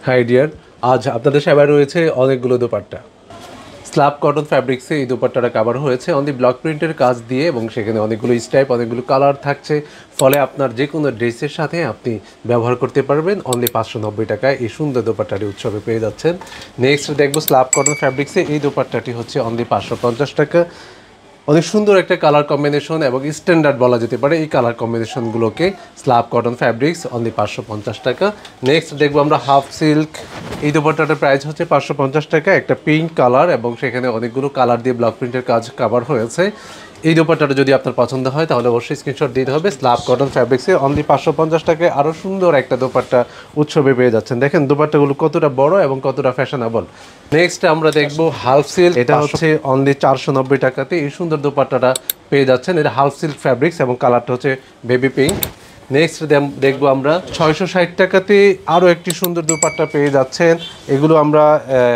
High deer, আজ আপনাদের সেবায় রয়েছে অনেকগুলো দোপাট্টা। স্ল্যাব কটন ফ্যাব্রিক্সে এই দোপাট্টাটা কাভার হয়েছে অনলি ব্লক প্রিন্টের কাজ দিয়ে, এবং সেখানে অনেকগুলো স্টাইপ, অনেকগুলো কালার থাকছে। ফলে আপনার যে কোনো ড্রেসের সাথে আপনি ব্যবহার করতে পারবেন। অনলি 590 টাকায় এই সুন্দর দোপাট্টাটি উৎসবে পেয়ে যাচ্ছেন। নেক্সট দেখবো স্ল্যাব কটন ফ্যাব্রিক্সে এই দোপাট্টাটি হচ্ছে অনলি 550 টাকা। অনেক সুন্দর একটা কালার কম্বিনেশন এবং স্ট্যান্ডার্ড বলা যেতে পারে এই কালার কম্বিনেশনগুলোকে। স্ল্যাব কটন ফ্যাব্রিক্স অনলি 550 টাকা। নেক্সট দেখবো আমরা হাফ সিল্ক। এই দোপাট্টাটার প্রাইস হচ্ছে 550 টাকা। একটা পিঙ্ক কালার এবং সেখানে অনেকগুলো কালার দিয়ে ব্লক প্রিন্টের কাজ কভার হয়েছে। এই দোপাট্টাটা যদি আপনার পছন্দ হয় তাহলে অবশ্যই স্ক্রিনশট দিতে হবে। স্ল্যাব কটন ফ্যাব্রিক্সে অনলি 550 টাকায় আরও সুন্দর একটা দোপাট্টা উৎসবে পেয়ে যাচ্ছেন। দেখেন দোপাট্টাগুলো কতটা বড় এবং কতটা ফ্যাশনেবল। নেক্সট আমরা দেখবো হাফ সিল্ক। এটা হচ্ছে অনলি 490 টাকাতে এই সুন্দর দোপাট্টাটা পেয়ে যাচ্ছেন। এটা হাফ সিল্ক ফ্যাব্রিক্স এবং কালারটা হচ্ছে বেবি পিঙ্ক। নেক্সট দেখবো আমরা 660 টাকাতে আরও একটি সুন্দর দোপাট্টা পেয়ে যাচ্ছেন। এগুলো আমরা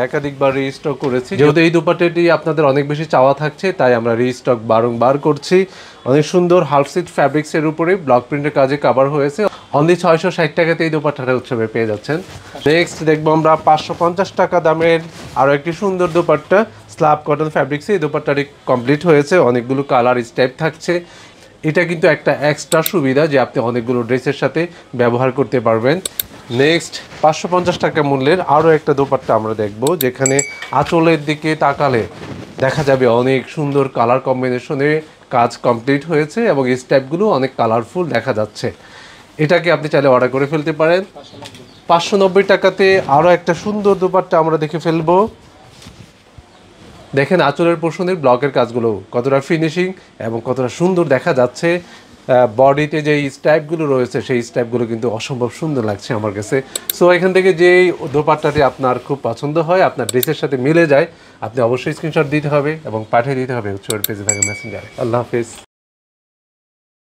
একাধিকবার রিস্টক করেছি, যেহেতু এই দোপাট্টাটি আপনাদের অনেক বেশি চাওয়া থাকছে তাই আমরা রিস্টক বারংবার করছি। অনেক সুন্দর হাফ সিল্ক ফ্যাব্রিক্সের উপরে ব্লক প্রিন্টের কাজে কভার হয়েছে। অনলি 660 টাকাতে এই দোপাট্টাটা উৎসবে পেয়ে যাচ্ছেন। নেক্সট দেখবো আমরা 550 টাকা দামের আরও একটি সুন্দর দোপাট্টা স্ল্যাব কটন ফ্যাব্রিক্সে। এই দোপাট্টাটি কমপ্লিট হয়েছে, অনেকগুলো কালার স্টাইপ থাকছে। এটা কিন্তু একটা এক্সট্রা সুবিধা যে আপনি অনেকগুলো ড্রেসের সাথে ব্যবহার করতে পারবেন। নেক্সট 550 টাকা মূল্যের আরও একটা দোপাট্টা আমরা দেখব, যেখানে আঁচলের দিকে তাকালে দেখা যাবে অনেক সুন্দর কালার কম্বিনেশনে কাজ কমপ্লিট হয়েছে এবং স্টেপগুলো অনেক কালারফুল দেখা যাচ্ছে। এটাকে আপনি চাইলে অর্ডার করে ফেলতে পারেন। 590 টাকাতে আরও একটা সুন্দর দোপাট্টা আমরা দেখে ফেলবো। দেখেন আঁচলের পোর্শনের ব্লকের কাজগুলো কতটা ফিনিশিং এবং কতটা সুন্দর দেখা যাচ্ছে। বডিতে যে স্টাইপগুলো রয়েছে সেই স্টাইপগুলো কিন্তু অসম্ভব সুন্দর লাগছে আমার কাছে। সো এখান থেকে যেই দোপাট্টাটি আপনার খুব পছন্দ হয়, আপনার ড্রেসের সাথে মিলে যায়, আপনি অবশ্যই স্ক্রিনশট দিতে হবে এবং পাঠিয়ে দিতে হবে উৎসবের পেজে থাকা মেসেঞ্জারে। আল্লাহ হাফিজ।